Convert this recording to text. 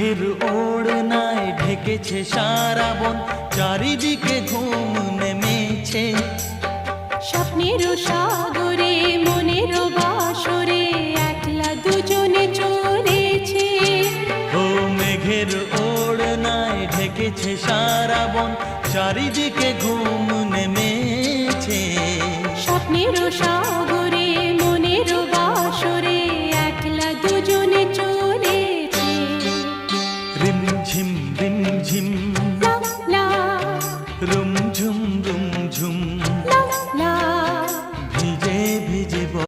মেঘের ওড়নায় ঢেকেছে সারা বন, চারিদিকে ঘুম নেমেছে। স্বপ্নের সাগরে মনের বাসরে একলা দুজনে চলেছে। ও মেঘের ওড়নায় ঢেকেছে সারা বন, চারিদিকে ঘুম